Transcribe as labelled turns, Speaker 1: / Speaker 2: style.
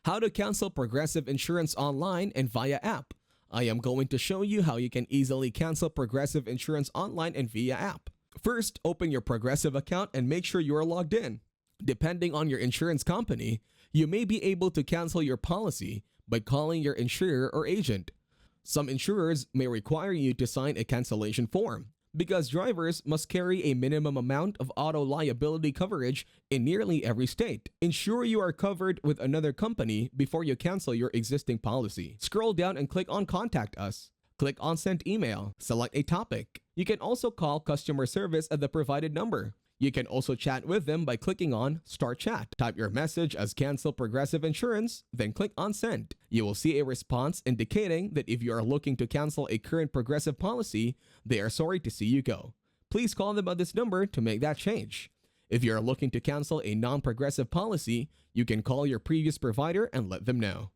Speaker 1: How to cancel Progressive Insurance online and via app. I am going to show you how you can easily cancel Progressive Insurance online and via app. First, open your Progressive account and make sure you are logged in. Depending on your insurance company, you may be able to cancel your policy by calling your insurer or agent. Some insurers may require you to sign a cancellation form because drivers must carry a minimum amount of auto liability coverage in nearly every state. Ensure you are covered with another company before you cancel your existing policy. Scroll down and click on Contact Us. Click on Send Email. Select a topic. You can also call customer service at the provided number. You can also chat with them by clicking on Start Chat. Type your message as Cancel Progressive Insurance, then click on Send. You will see a response indicating that if you are looking to cancel a current Progressive policy, they are sorry to see you go. Please call them at this number to make that change. If you are looking to cancel a non-Progressive policy, you can call your previous provider and let them know.